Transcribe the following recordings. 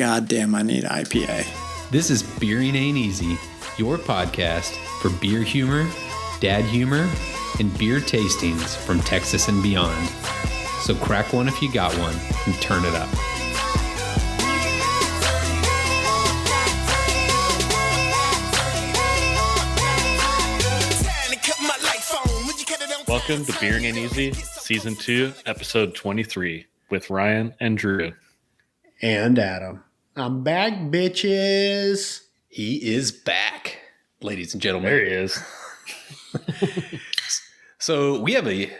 God damn, I need IPA. This is Beering Ain't Easy, your podcast for beer humor, dad humor, and beer tastings from Texas and beyond. So crack one if you got one and turn it up. Welcome to Beering Ain't Easy, Season 2, Episode 23, with Ryan and Drew. And Adam. I'm back, bitches. He is back, ladies and gentlemen. There he is. So we have a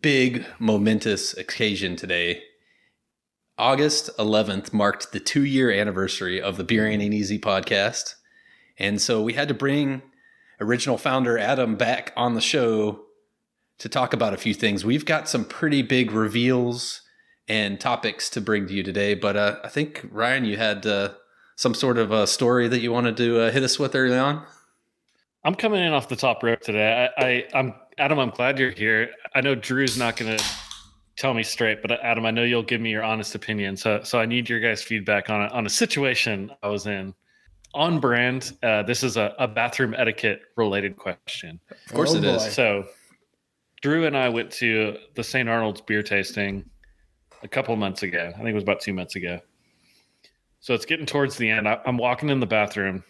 big, momentous occasion today. August 11th marked the 2-year anniversary of the Beering Ain't Easy podcast. And so we had to bring original founder Adam back on the show to talk about a few things. We've got some pretty big reveals and topics to bring to you today, but I think, Ryan, you had some sort of a story that you wanted to hit us with early on? I'm coming in off the top rope today. I'm Adam, I'm glad you're here. I know Drew's not going to tell me straight, but Adam, I know you'll give me your honest opinion, so I need your guys' feedback on a situation I was in. On brand, this is a bathroom etiquette related question. Of course it is. So Drew and I went to the St. Arnold's beer tasting a couple of months ago. I think it was about 2 months ago. So it's getting towards the end. I'm walking in the bathroom.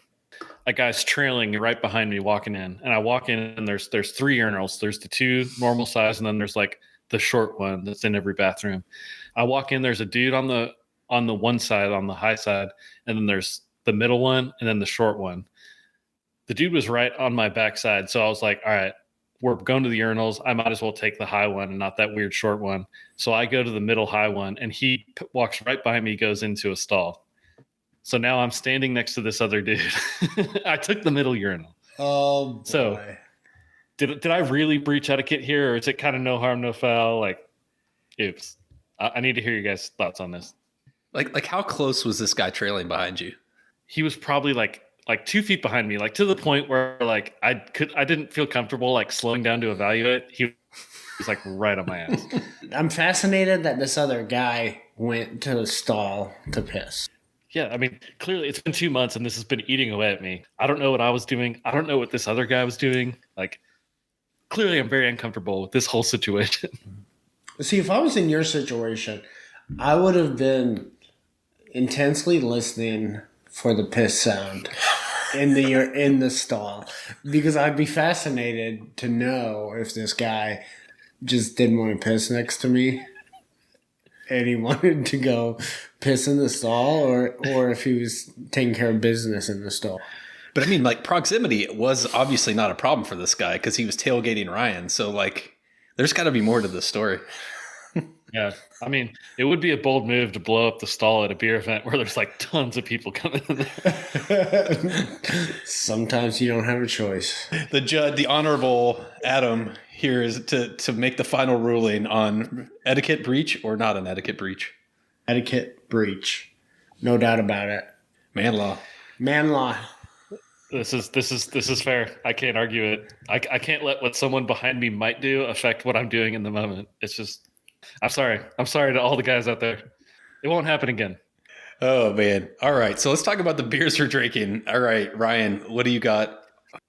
A guy's trailing right behind me walking in. And I walk in and there's 3 urinals. There's the 2 normal size, and then there's like the short one that's in every bathroom. I walk in, there's a dude on the one side, on the high side, and then there's the middle one and then the short one. The dude was right on my backside. So I was like, all right, we're going to the urinals. I might as well take the high one and not that weird short one. So I go to the middle high one, and he walks right behind me, goes into a stall. So now I'm standing next to this other dude. I took the middle urinal. Oh, boy. So did I really breach etiquette here, or is it kind of no harm, no foul? Like, oops. I need to hear your guys' thoughts on this. Like how close was this guy trailing behind you? He was probably like 2 feet behind me, like to the point where like I didn't feel comfortable like slowing down to evaluate. He was like right on my ass. I'm fascinated that this other guy went to the stall to piss. Yeah, I mean, clearly it's been 2 months and this has been eating away at me. I don't know what I was doing. I don't know what this other guy was doing. Like, clearly I'm very uncomfortable with this whole situation. See, if I was in your situation, I would have been intensely listening for the piss sound in the stall, because I'd be fascinated to know if this guy just didn't want to piss next to me and he wanted to go piss in the stall, or if he was taking care of business in the stall. But I mean, like, proximity was obviously not a problem for this guy because he was tailgating Ryan. So, like, there's got to be more to this story. Yeah, I mean, it would be a bold move to blow up the stall at a beer event where there's like tons of people coming in there. Sometimes you don't have a choice. The judge, the honorable Adam, here is to make the final ruling on etiquette breach or not an etiquette breach. Etiquette breach, no doubt about it. Man law. Man law. This is fair. I can't argue it. I can't let what someone behind me might do affect what I'm doing in the moment. It's just, I'm sorry. I'm sorry to all the guys out there. It won't happen again. Oh, man. All right. So let's talk about the beers we're drinking. All right, Ryan, what do you got?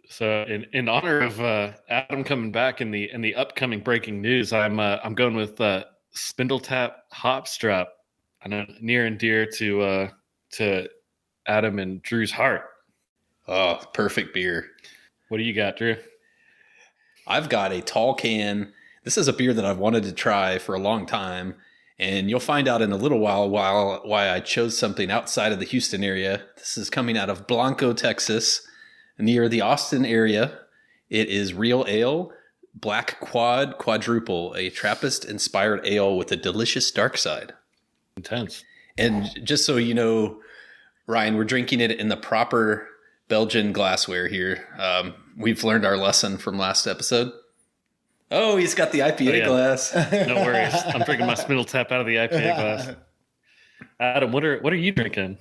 So in honor of Adam coming back in the upcoming breaking news, I'm going with Spindletap Hopstrap. I know, near and dear to Adam and Drew's heart. Oh, perfect beer. What do you got, Drew? I've got a tall can. This is a beer that I've wanted to try for a long time, and you'll find out in a little while why I chose something outside of the Houston area. This is coming out of Blanco, Texas, near the Austin area. It is Real Ale, Black Quadruple, a Trappist-inspired ale with a delicious dark side. Intense. And just so you know, Ryan, we're drinking it in the proper Belgian glassware here. We've learned our lesson from last episode. Oh, he's got the IPA glass. No worries. I'm drinking my Spindletap out of the IPA glass. Adam, what are you drinking?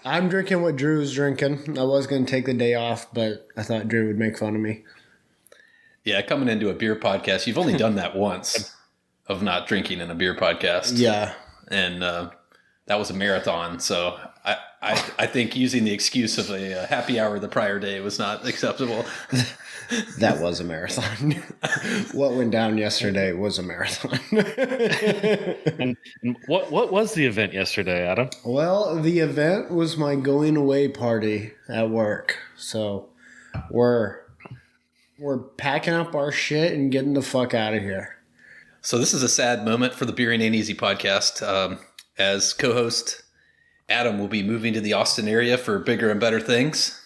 I'm drinking what Drew's drinking. I was going to take the day off, but I thought Drew would make fun of me. Yeah, coming into a beer podcast, you've only done that once of not drinking in a beer podcast. Yeah. And that was a marathon. So I think using the excuse of a happy hour the prior day was not acceptable. That was a marathon. What went down yesterday was a marathon. And what was the event yesterday, Adam? Well, the event was my going away party at work. So we're packing up our shit and getting the fuck out of here. So this is a sad moment for the Beering Ain't Easy podcast. As co-host, Adam will be moving to the Austin area for bigger and better things,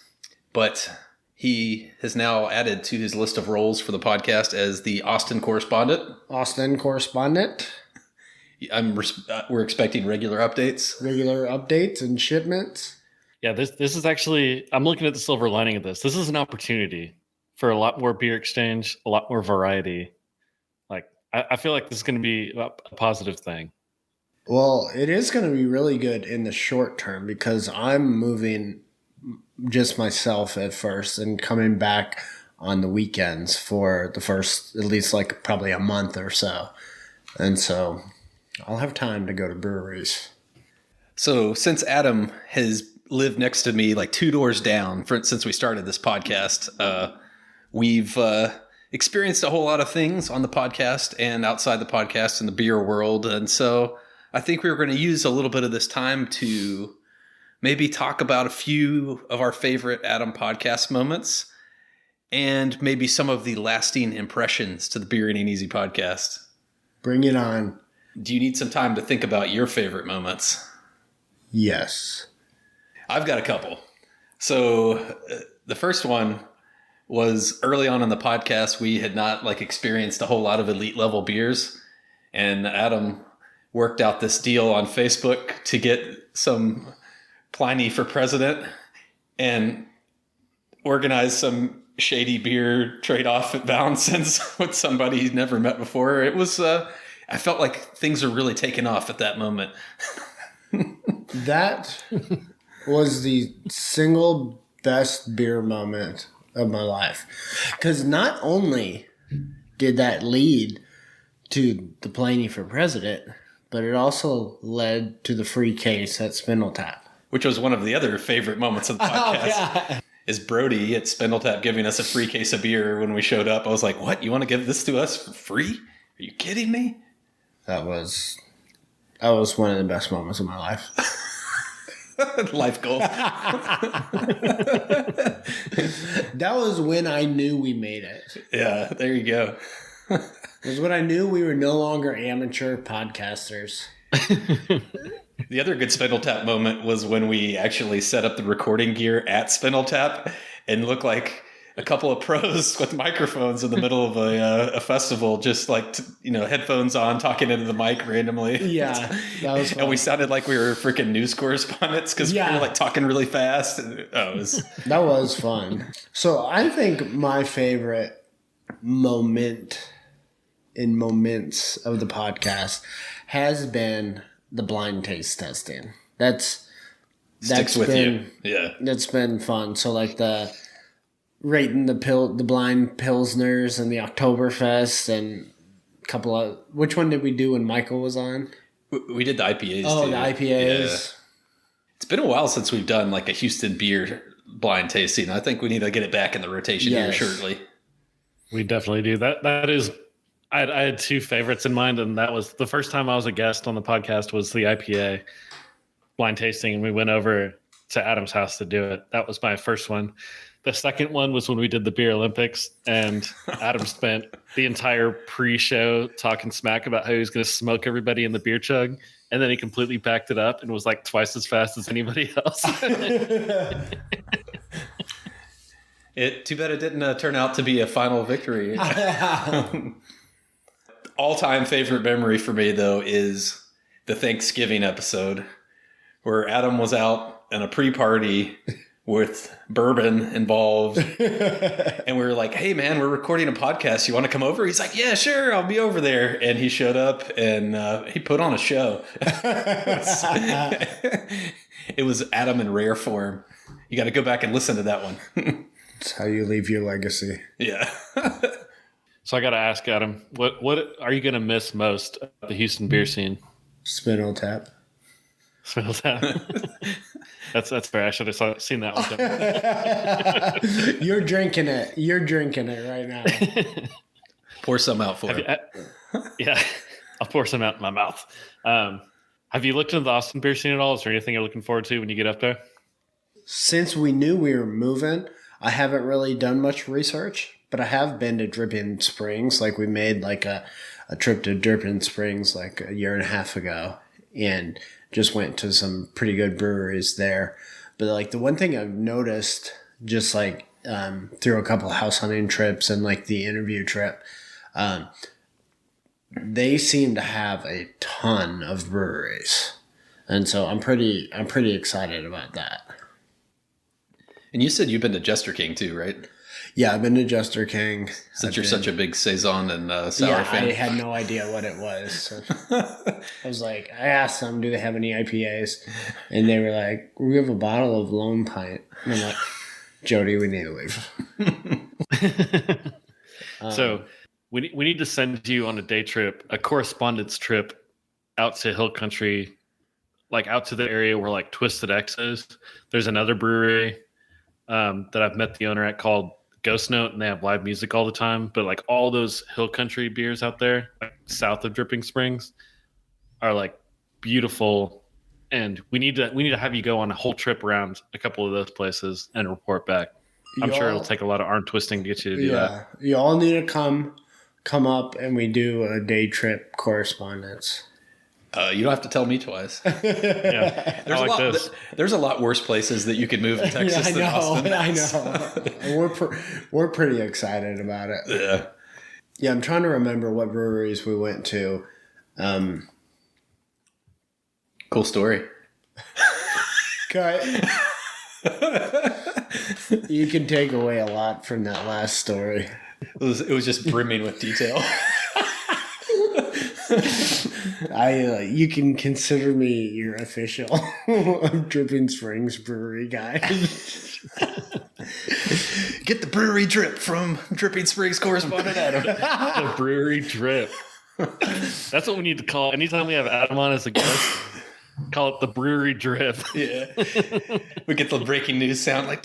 but he has now added to his list of roles for the podcast as the Austin correspondent. Austin correspondent. We're expecting regular updates. Regular updates and shipments. Yeah, this is actually, I'm looking at the silver lining of this. This is an opportunity for a lot more beer exchange, a lot more variety. Like, I feel like this is going to be a positive thing. Well, it is going to be really good in the short term because I'm moving just myself at first and coming back on the weekends for the first, at least like probably a month or so. And so I'll have time to go to breweries. So since Adam has lived next to me like 2 doors down since we started this podcast, we've experienced a whole lot of things on the podcast and outside the podcast in the beer world. And so I think we were going to use a little bit of this time to maybe talk about a few of our favorite Adam podcast moments and maybe some of the lasting impressions to the Beering Ain't Easy podcast. Bring it on. Do you need some time to think about your favorite moments? Yes. I've got a couple. So the first one was early on in the podcast. We had not experienced a whole lot of elite level beers, and Adam worked out this deal on Facebook to get some Pliny for president and organized some shady beer trade-off at Valencin's with somebody he'd never met before. It was, I felt like things are really taking off at that moment. That was the single best beer moment of my life. Because not only did that lead to the Pliny for president, but it also led to the free case at Spindletap. Which was one of the other favorite moments of the podcast. Yeah. Is Brody at Spindletap giving us a free case of beer when we showed up. I was like, what? You want to give this to us for free? Are you kidding me? That was one of the best moments of my life. Life goal. That was when I knew we made it. Yeah, there you go. It was when I knew we were no longer amateur podcasters. The other good Spindletap moment was when we actually set up the recording gear at Spindletap and looked like a couple of pros with microphones in the middle of a festival, just headphones on, talking into the mic randomly. Yeah, that was fun. And we sounded like we were freaking news correspondents because we were talking really fast. That was fun. So I think my favorite moments of the podcast has been the blind taste testing. That's sticks with you. Yeah. That's been fun. So the rating the blind pilsners and the Oktoberfest and a couple of, which one did we do when Michael was on? We did the IPAs. Oh, too. the IPAs. Yeah. It's been a while since we've done a Houston beer blind tasting. I think we need to get it back in the rotation here shortly. We definitely do. That is, I had two favorites in mind, and that was the first time I was a guest on the podcast was the IPA blind tasting, and we went over to Adam's house to do it. That was my first one. The second one was when we did the Beer Olympics, and Adam spent the entire pre-show talking smack about how he was going to smoke everybody in the beer chug, and then he completely backed it up and was twice as fast as anybody else. Too bad it didn't turn out to be a final victory. All-time favorite memory for me, though, is the Thanksgiving episode where Adam was out in a pre-party with bourbon involved. And we were like, hey, man, we're recording a podcast. You want to come over? He's like, yeah, sure, I'll be over there. And he showed up and he put on a show. It was Adam in rare form. You got to go back and listen to that one. That's how you leave your legacy. Yeah. So I got to ask Adam, what are you going to miss most of the Houston beer scene? Spindletap. Spindletap. That's fair. I should have seen that one. You're drinking it. You're drinking it right now. Pour some out for him. Yeah, I'll pour some out in my mouth. Have you looked into the Austin beer scene at all? Is there anything you're looking forward to when you get up there? Since we knew we were moving, I haven't really done much research, but I have been to Dripping Springs. Like we made like a trip to Dripping Springs like a year and a half ago, and just went to some pretty good breweries there. But like the one thing I've noticed, just like through a couple of house hunting trips and like the interview trip, they seem to have a ton of breweries, and so I'm pretty excited about that. And you said you've been to Jester King too, right? Yeah, I've been to Jester King. Since you're such a big Saison and sour fan. I had no idea what it was. So I was like, I asked them, do they have any IPAs? And they were like, we have a bottle of Lone Pint. And I'm like, Jody, we need to leave. So we need to send you on a day trip, a correspondence trip out to Hill Country, like out to the area where like Twisted X is. There's another brewery that I've met the owner at called Ghost Note, and they have live music all the time. But like all those Hill Country beers out there, like south of Dripping Springs, are like beautiful. And we need to have you go on a whole trip around a couple of those places and report back. I'm sure it'll take a lot of arm twisting to get you to do that. You all need to come up and we do a day trip correspondence. You don't have to tell me twice. Yeah, there's a lot worse places that you could move in Texas than Austin. I know. We're pretty excited about it. Yeah. Yeah, I'm trying to remember what breweries we went to. Cool story. Cut. You can take away a lot from that last story. It was just brimming with detail. You can consider me your official Dripping Springs brewery guy. Get the brewery drip from Dripping Springs correspondent Adam. The brewery drip. That's what we need to call. Anytime we have Adam on as a guest, call it the brewery drip. Yeah. We get the breaking news sound like.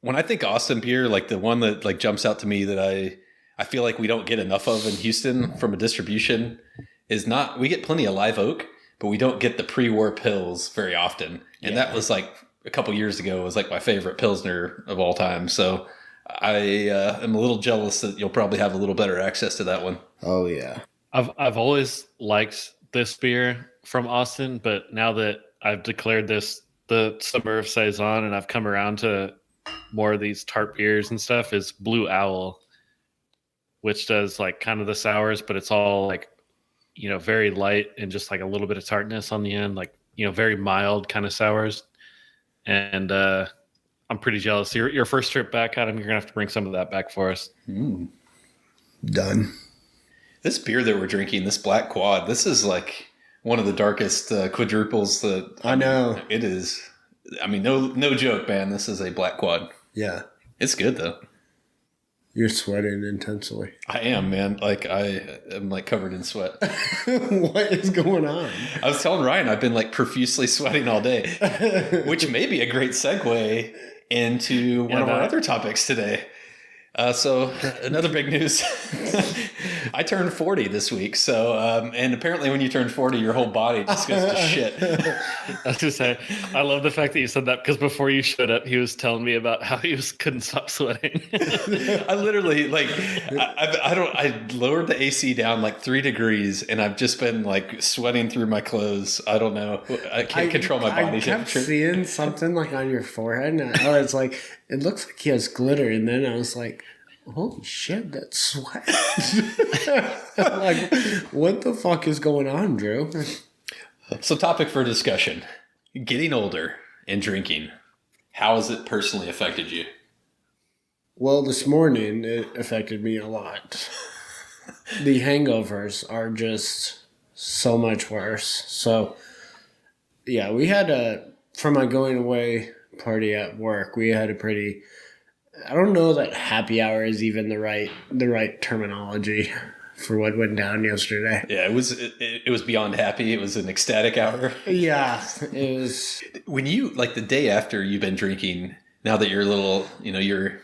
When I think Austin beer, like the one that like jumps out to me that I feel like we don't get enough of in Houston from a distribution is not, we get plenty of Live Oak, but we don't get the pre-war pills very often. And that was like a couple years ago was like my favorite Pilsner of all time. So I am a little jealous that you'll probably have a little better access to that one. Oh yeah. I've always liked this beer from Austin, but now that I've declared this the summer of Saison and I've come around to more of these tart beers and stuff, is Blue Owl, which does like kind of the sours, but it's all like, you know, very light and just like a little bit of tartness on the end, like, you know, very mild kind of sours. And I'm pretty jealous. Your first trip back, Adam, you're gonna have to bring some of that back for us. Done. This beer that we're drinking, this Black Quad, this is like one of the darkest quadruples that I know. It is. I mean, no joke, man. This is a Black Quad. Yeah. It's good though. You're sweating intensely. I am, man. Like I am like covered in sweat. What is going on? I was telling Ryan I've been like profusely sweating all day, which may be a great segue into one of our other topics today. So another big news. I turned 40 this week. So, and apparently when you turn 40, your whole body just goes to shit. I was going to say, I love the fact that you said that because before you showed up, he was telling me about how he couldn't stop sweating. I literally like, I lowered the AC down like 3 degrees and I've just been like sweating through my clothes. I don't know. I can't control my body temperature. I kept seeing something like on your forehead and I was like, it looks like he has glitter. And then I was like, holy shit, that's sweat. Like, what the fuck is going on, Drew? So topic for discussion, getting older and drinking. How has it personally affected you? Well, this morning it affected me a lot. The hangovers are just so much worse. So, yeah, we had for my going away party at work, we had a pretty, I don't know that happy hour is even the right terminology for what went down yesterday. Yeah, it was beyond happy. It was an ecstatic hour. Yeah, it was. When you, like the day after you've been drinking, now that you're a little, you're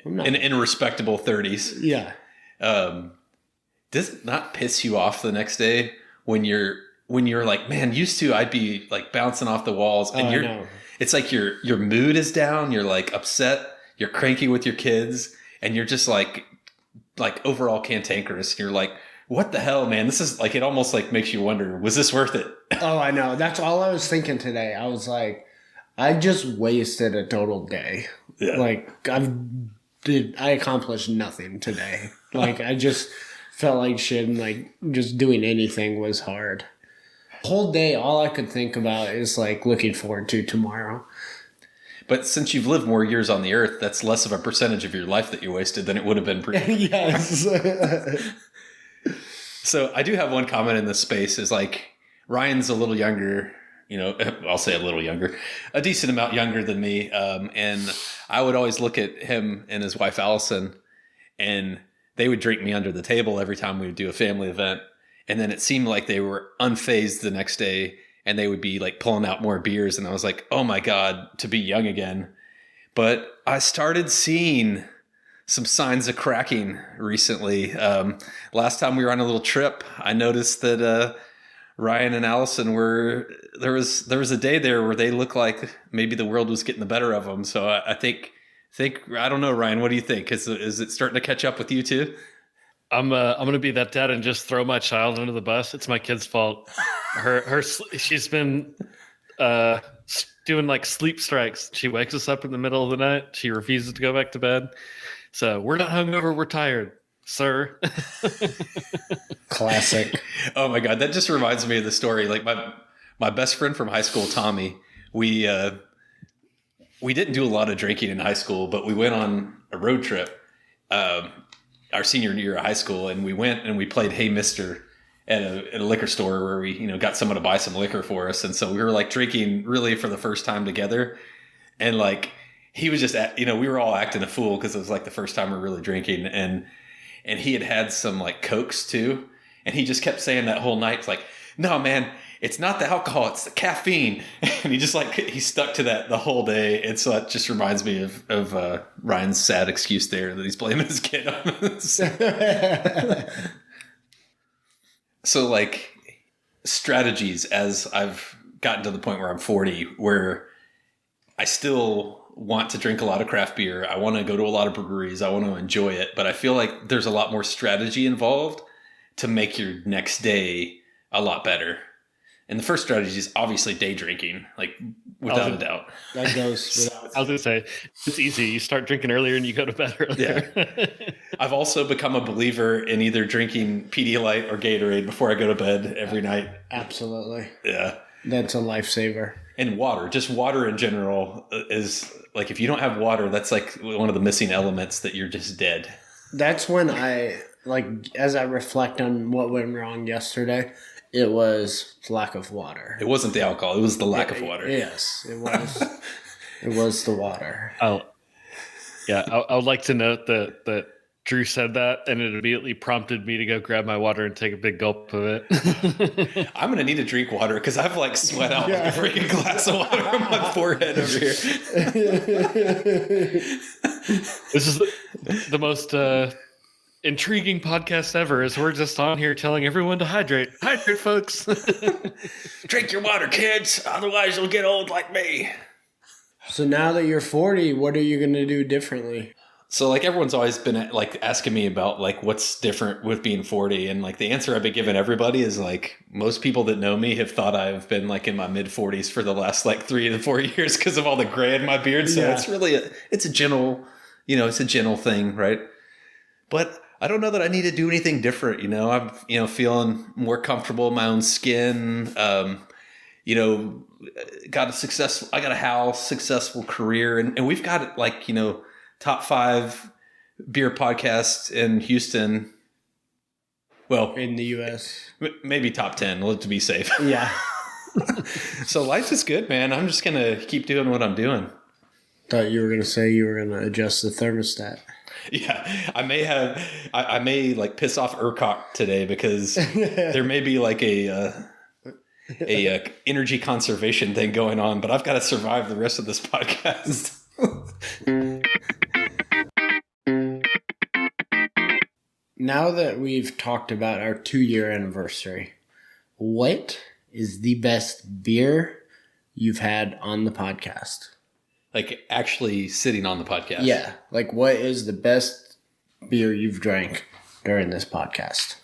in respectable 30s. Yeah. Does it not piss you off the next day when you're like, man, used to I'd be like bouncing off the walls, and it's like your mood is down, you're like upset, you're cranky with your kids, and you're just like overall cantankerous. You're like, what the hell, man? This is like, it almost like makes you wonder, was this worth it? Oh, I know. That's all I was thinking today. I was like, I just wasted a total day. Yeah. Like I accomplished nothing today. Like I just felt like shit, and like just doing anything was hard. The whole day, all I could think about is like looking forward to tomorrow. But since you've lived more years on the earth, that's less of a percentage of your life that you wasted than it would have been previously. Yes. So I do have one comment in this space is like, Ryan's a little younger, I'll say a little younger, a decent amount younger than me. And I would always look at him and his wife, Allison, and they would drink me under the table every time we would do a family event. And then it seemed like they were unfazed the next day, and they would be like pulling out more beers. And I was like, oh my God, to be young again. But I started seeing some signs of cracking recently. Last time we were on a little trip, I noticed that Ryan and Allison there was a day there where they looked like maybe the world was getting the better of them. So I think, I don't know, Ryan, what do you think? Is it starting to catch up with you too? I'm going to be that dad and just throw my child under the bus. It's my kid's fault. She's been doing like sleep strikes. She wakes us up in the middle of the night. She refuses to go back to bed. So we're not hungover. We're tired, sir. Classic. Oh my God. That just reminds me of the story. Like my best friend from high school, Tommy, we didn't do a lot of drinking in high school, but we went on a road trip, our senior year of high school. And we went and we played Hey Mister at a liquor store where we, got someone to buy some liquor for us. And so we were like drinking really for the first time together. And like, he was just, we were all acting a fool because it was like the first time we were really drinking. And he had some like Cokes too. And he just kept saying that whole night, it's like, no, man, it's not the alcohol, it's the caffeine. And he just like, he stuck to that the whole day. And so that just reminds me of Ryan's sad excuse there that he's blaming his kid on this. So like strategies, as I've gotten to the point where I'm 40, where I still want to drink a lot of craft beer. I want to go to a lot of breweries. I want to enjoy it. But I feel like there's a lot more strategy involved to make your next day a lot better. And the first strategy is obviously day drinking, like without a doubt. That goes without. I was going to say, it's easy. You start drinking earlier and you go to bed earlier. Yeah. I've also become a believer in either drinking Pedialyte or Gatorade before I go to bed every night. Absolutely. Yeah. That's a lifesaver. And water, just water in general is like, if you don't have water, that's like one of the missing elements that you're just dead. That's when as I reflect on what went wrong yesterday, it was lack of water. It wasn't the alcohol. It was the lack of water. Yes, it was. It was the water. I would like to note that Drew said that, and it immediately prompted me to go grab my water and take a big gulp of it. I'm going to need to drink water because I've like sweat out like a freaking glass of water on my forehead over here. This is the most intriguing podcast ever, as we're just on here telling everyone to hydrate. Hydrate, folks. Drink your water, kids. Otherwise you'll get old like me. So now that you're 40, what are you going to do differently? So like everyone's always been like asking me about like what's different with being 40, and like the answer I've been giving everybody is like most people that know me have thought I've been like in my mid 40s for the last like 3 to 4 years because of all the gray in my beard. So it's really it's a gentle, it's a gentle thing, right? But I don't know that I need to do anything different. I'm feeling more comfortable in my own skin. I got a house, successful career, and we've got like top 5 beer podcasts in Houston. Well, in the U.S., maybe top 10. To be safe. Yeah. So life is good, man. I'm just gonna keep doing what I'm doing. Thought you were gonna say you were gonna adjust the thermostat. Yeah, I may like piss off Urquhart today because there may be like a energy conservation thing going on, but I've got to survive the rest of this podcast. Now that we've talked about our 2-year anniversary, what is the best beer you've had on the podcast? Like actually sitting on the podcast. Yeah. Like, what is the best beer you've drank during this podcast?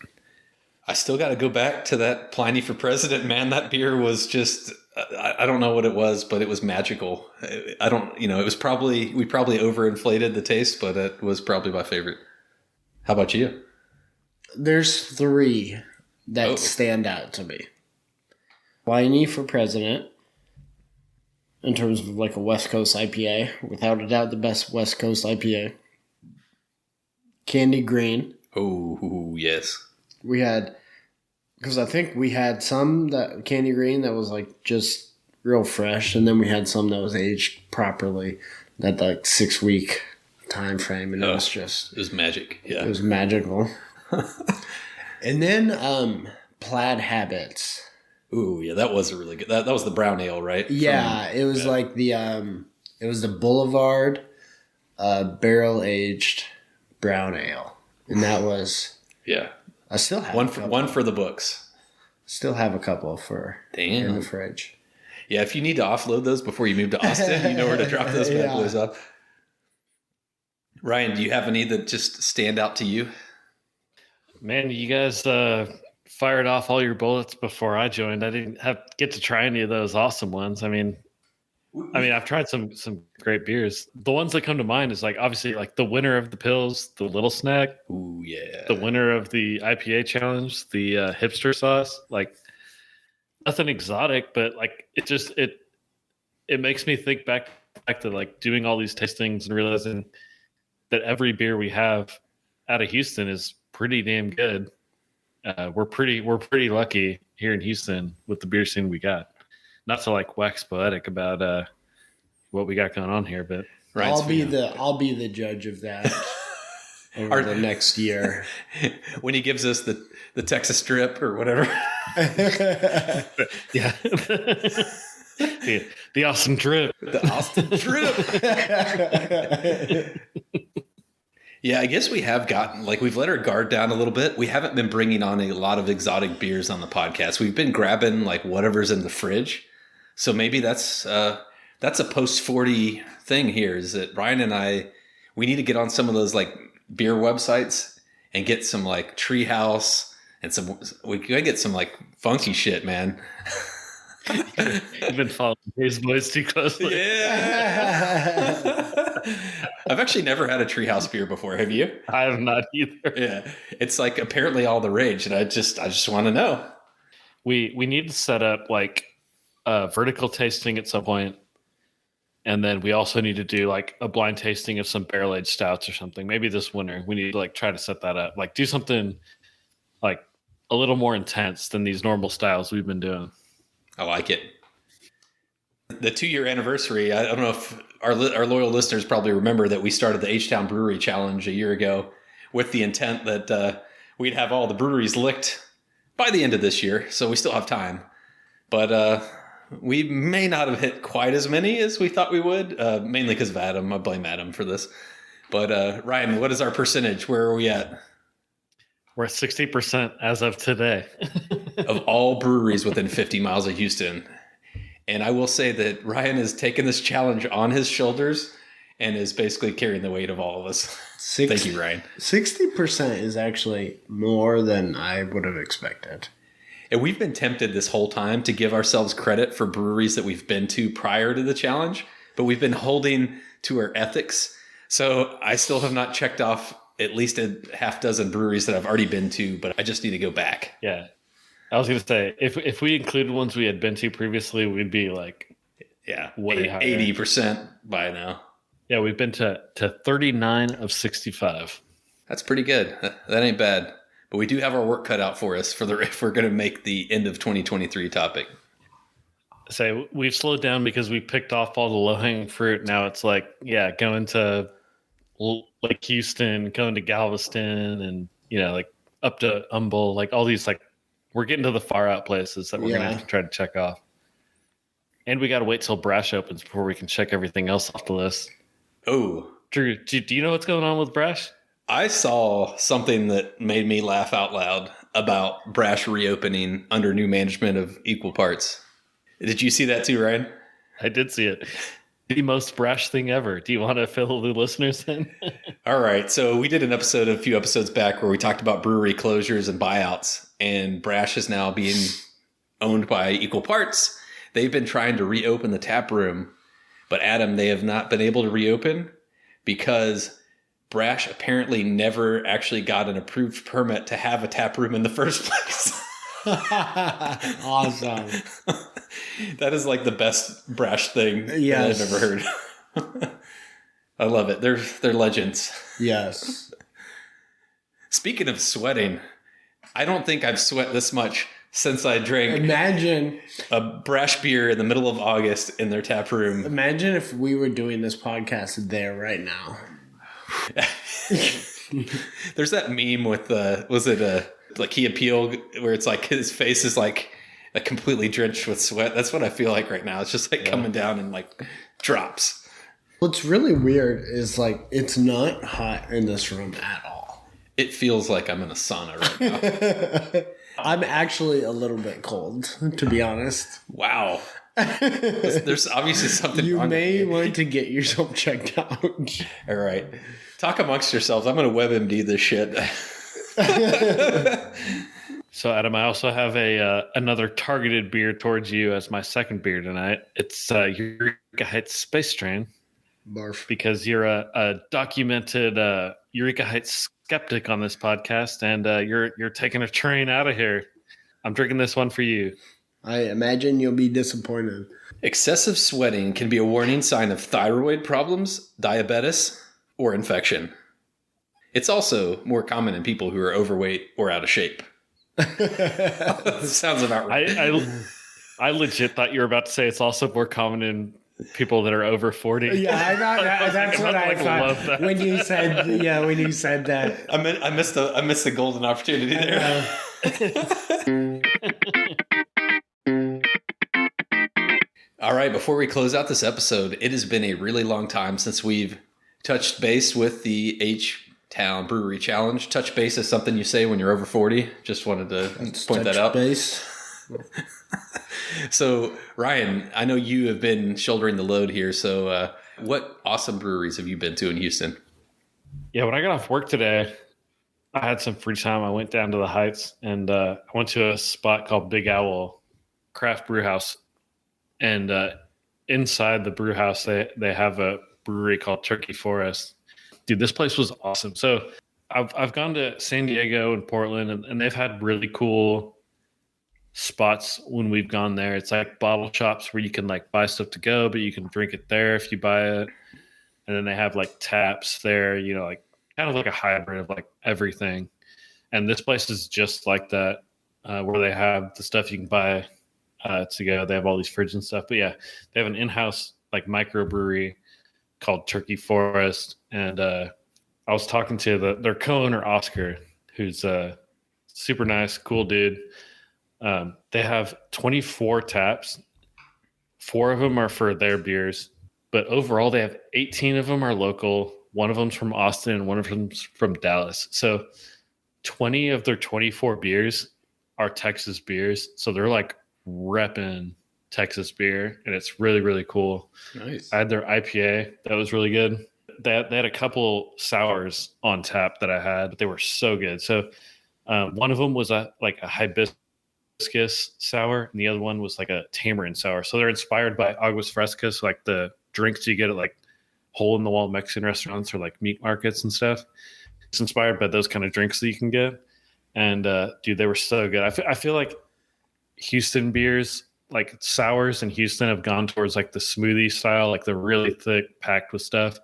I still got to go back to that Pliny for President, man. That beer was just, I don't know what it was, but it was magical. I don't, it was we probably overinflated the taste, but it was probably my favorite. How about you? There's 3 that stand out to me. Pliny for President, in terms of like a West Coast IPA, without a doubt the best West Coast IPA. Candy Green. Oh, yes. We had, because I think we had some that Candy Green that was like just real fresh, and then we had some that was aged properly, that like 6-week time frame, and it was magic. Yeah, it was magical. And then Plaid Habits. Ooh, yeah, that was a really good. That was the brown ale, right? Yeah, it was like the it was the Boulevard barrel aged brown ale, and that was I still have one for the books. Still have a couple in the fridge. Yeah, if you need to offload those before you move to Austin, you know where to drop those bad boys off. Ryan, do you have any that just stand out to you? Man, you guys fired off all your bullets before I joined. I didn't get to try any of those awesome ones. I mean, I've tried some great beers. The ones that come to mind is like obviously like the winner of the pills, the Little Snack. Ooh, yeah. The winner of the IPA challenge, the Hipster sauce. Like nothing exotic, but like it makes me think back to like doing all these tastings and realizing that every beer we have out of Houston is pretty damn good. We're pretty lucky here in Houston with the beer scene we got. Not to like wax poetic about what we got going on here, but I'll be the judge of that over the next year when he gives us the Texas strip or whatever. Yeah, the Austin drip, the Austin drip. Yeah, I guess we have gotten, like, we've let our guard down a little bit. We haven't been bringing on a lot of exotic beers on the podcast. We've been grabbing, like, whatever's in the fridge. So maybe that's a post-40 thing here, is that Ryan and we need to get on some of those, like, beer websites and get some, like, Treehouse and we gotta get some, like, funky shit, man. You've been following Dave's boys too closely. Yeah. I've actually never had a Treehouse beer before. Have you? I have not either. Yeah, it's like apparently all the rage, and I just want to know. We need to set up like a vertical tasting at some point, and then we also need to do like a blind tasting of some barrel aged stouts or something. Maybe this winter we need to like try to set that up. Like do something like a little more intense than these normal styles we've been doing. I like it. The 2-year anniversary, I don't know if our loyal listeners probably remember that we started the HTown Brewery Challenge a year ago with the intent that we'd have all the breweries licked by the end of this year. So we still have time. But we may not have hit quite as many as we thought we would, mainly because of Adam. I blame Adam for this. But Ryan, what is our percentage? Where are we at? We're at 60% as of today. Of all breweries within 50 miles of Houston. And I will say that Ryan has taken this challenge on his shoulders and is basically carrying the weight of all of us. Thank you, Ryan. 60% is actually more than I would have expected. And we've been tempted this whole time to give ourselves credit for breweries that we've been to prior to the challenge, but we've been holding to our ethics. So I still have not checked off at least a half dozen breweries that I've already been to, but I just need to go back. Yeah. I was going to say, if we included ones we had been to previously, we'd be like, way higher. 80% by now. Yeah, we've been to 39 of 65. That's pretty good. That ain't bad. But we do have our work cut out for us if we're going to make the end of 2023 topic. So we've slowed down because we picked off all the low-hanging fruit. Now it's like, going to like Houston, going to Galveston, and like up to Humble, like all these, like we're getting to the far out places that we're gonna have to try to check off. And we got to wait till Brash opens before we can check everything else off the list. Oh, Drew, do you know what's going on with Brash? I saw something that made me laugh out loud about Brash reopening under new management of Equal Parts. Did you see that too, Ryan? I did see it. The most Brash thing ever. Do you want to fill the listeners in? All right. So we did an episode a few episodes back where we talked about brewery closures and buyouts, and Brash is now being owned by Equal Parts. They've been trying to reopen the tap room, but Adam, they have not been able to reopen because Brash apparently never actually got an approved permit to have a tap room in the first place. Awesome. That is like the best Brash thing that I've ever heard. I love it. They're legends. Yes. Speaking of sweating, I don't think I've sweat this much since I drank Imagine a Brash beer in the middle of August in their tap room. Imagine if we were doing this podcast there right now. There's that meme with like Key Appeal where it's like his face is like completely drenched with sweat. That's what I feel like right now. It's just like coming down in like drops. What's really weird is like it's not hot in this room at all. It feels like I'm in a sauna right now. I'm actually a little bit cold, to be honest. Wow. There's obviously something you wrong may with me. want to get yourself checked out. All right. Talk amongst yourselves. I'm going to WebMD this shit. So, Adam, I also have another targeted beer towards you as my second beer tonight. It's Eureka Heights Space Train. Barf. Because you're a documented Eureka Heights skeptic on this podcast, and you're taking a train out of here. I'm drinking this one for you. I imagine you'll be disappointed. Excessive sweating can be a warning sign of thyroid problems, diabetes, or infection. It's also more common in people who are overweight or out of shape. Sounds about right. I legit thought you were about to say it's also more common in people that are over 40. Yeah, I thought that's what I thought when you said that. I missed the golden opportunity there. All right, before we close out this episode, it has been a really long time since we've touched base with the HTown Brewery Challenge. Touch base is something you say when you're over 40. Just wanted to point that out. Base. So, Ryan, I know you have been shouldering the load here. So, what awesome breweries have you been to in Houston? Yeah, when I got off work today, I had some free time. I went down to the Heights and I went to a spot called Big Owl Craft Brew House. And inside the brew house, they have a brewery called Turkey Forrest. Dude, this place was awesome. So I've gone to San Diego and Portland, and they've had really cool spots when we've gone there. It's like bottle shops where you can like buy stuff to go, but you can drink it there if you buy it. And then they have like taps there, like kind of like a hybrid of like everything. And this place is just like that, where they have the stuff you can buy to go. They have all these fridges and stuff. But yeah, they have an in-house like microbrewery called Turkey Forest. And I was talking to their co-owner, Oscar, who's a super nice, cool dude. They have 24 taps. 4 of them are for their beers. But overall, they have 18 of them are local. One of them's from Austin and one of them's from Dallas. So 20 of their 24 beers are Texas beers. So they're like repping Texas beer, and it's really, really cool. Nice. I had their IPA. That was really good. They had a couple sours on tap that I had, but they were so good. So one of them was like a hibiscus sour, and the other one was like a tamarind sour. So they're inspired by aguas frescas, like the drinks you get at like hole-in-the-wall Mexican restaurants or like meat markets and stuff. It's inspired by those kind of drinks that you can get. And dude, they were so good. I feel like Houston beers, like sours in Houston, have gone towards like the smoothie style, like the really thick, packed with stuff.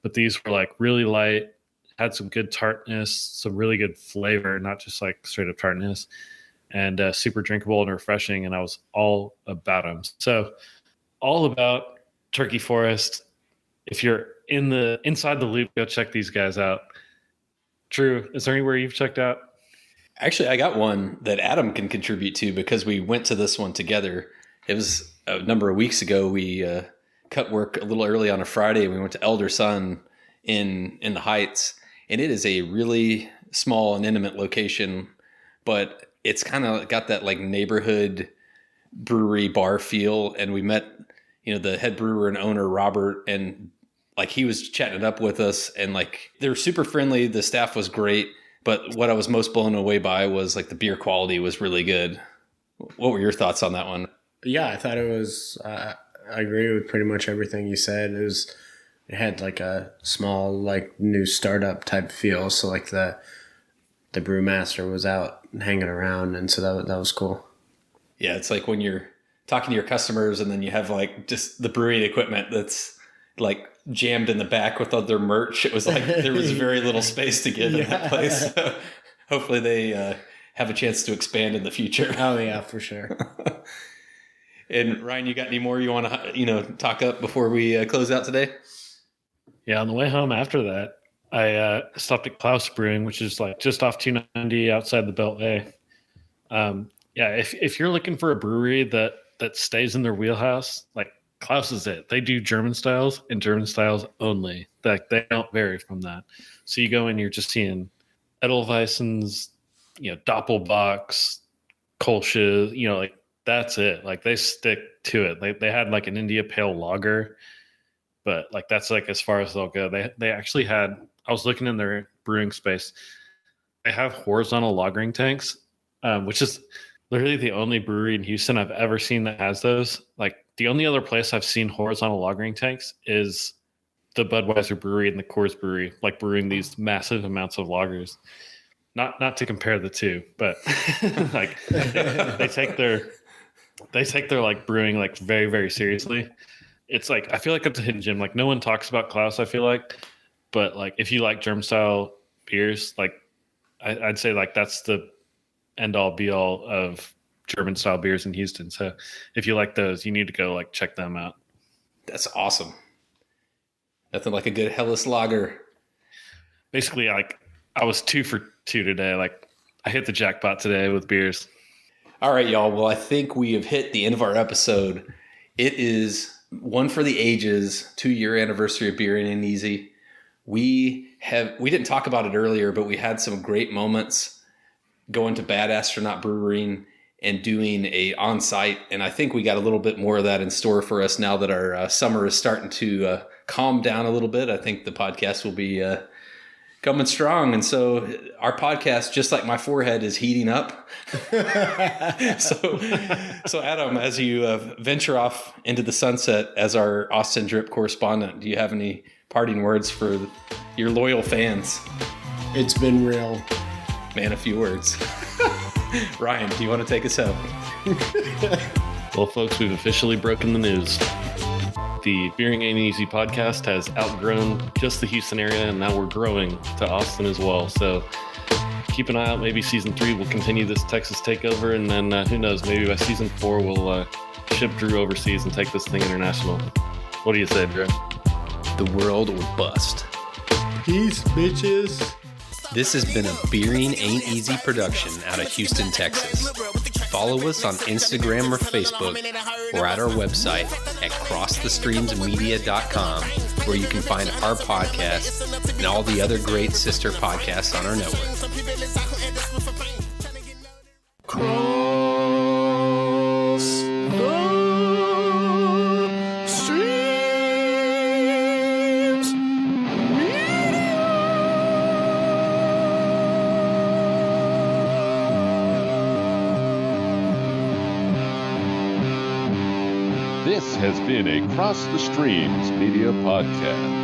But these were like really light, had some good tartness, some really good flavor, not just like straight up tartness, and super drinkable and refreshing. And I was all about them. So all about Turkey Forest. If you're inside the loop, go check these guys out. Drew, is there anywhere you've checked out? Actually, I got one that Adam can contribute to because we went to this one together. It was a number of weeks ago. We cut work a little early on a Friday, and we went to Elder Sun in the Heights, and it is a really small and intimate location, but it's kind of got that like neighborhood brewery bar feel. And we met, the head brewer and owner, Robert, and like he was chatting it up with us, and like they were super friendly. The staff was great, but what I was most blown away by was like the beer quality was really good. What were your thoughts on that one? Yeah, I thought it was. I agree with pretty much everything you said. It had like a small like new startup type feel. So like the brewmaster was out hanging around, and so that was cool. Yeah, it's like when you're talking to your customers, and then you have like just the brewing equipment that's like jammed in the back with other merch. It was like there was very little space to give in that place. So hopefully they have a chance to expand in the future. Oh yeah, for sure. And Ryan, you got any more you want to talk up before we close out today? Yeah, on the way home after that, I stopped at Klaus Brewing, which is like just off 290 outside the Beltway. Yeah, if you're looking for a brewery that stays in their wheelhouse, like Klaus is it. They do German styles and German styles only. Like they don't vary from that. So you go in, you're just seeing Edelweissens, Doppelbocks, Kolsch's, like that's it. Like they stick to it. They had like an India Pale Lager, but like that's like as far as they'll go. They actually had. I was looking in their brewing space. They have horizontal lagering tanks, which is literally the only brewery in Houston I've ever seen that has those. Like the only other place I've seen horizontal lagering tanks is the Budweiser brewery and the Coors brewery, like brewing these massive amounts of lagers. Not to compare the two, but like they take their like brewing like very, very seriously. It's like I feel like it's a hidden gem. Like no one talks about Klaus, I feel like, but like if you like German style beers, like I'd say like that's the end all be all of German style beers in Houston. So if you like those, you need to go like check them out. That's awesome. Nothing like a good Helles lager. Basically, like I was 2 for 2 today. Like I hit the jackpot today with beers. All right, y'all. Well, I think we have hit the end of our episode. It is one for the ages, 2-year anniversary of Beering and Easy. We didn't talk about it earlier, but we had some great moments going to Bad Astronaut Brewing and doing a on-site. And I think we got a little bit more of that in store for us now that our summer is starting to calm down a little bit. I think the podcast will be coming strong. And so our podcast, just like my forehead, is heating up. So Adam, as you venture off into the sunset as our Austin Drip correspondent, do you have any parting words for your loyal fans? It's been real. Man, a few words. Ryan, do you want to take us home? Well, folks, we've officially broken the news. The Beering Ain't Easy podcast has outgrown just the Houston area, and now we're growing to Austin as well. So keep an eye out. Maybe season 3 will continue this Texas takeover, and then who knows, maybe by season 4 we'll ship Drew overseas and take this thing international. What do you say, Drew? The world will bust. Peace, bitches. This has been a Beering Ain't Easy production out of Houston, Texas. Follow us on Instagram or Facebook or at our website at crossthestreamsmedia.com, where you can find our podcast and all the other great sister podcasts on our network. This has been a Cross the Streams Media Podcast.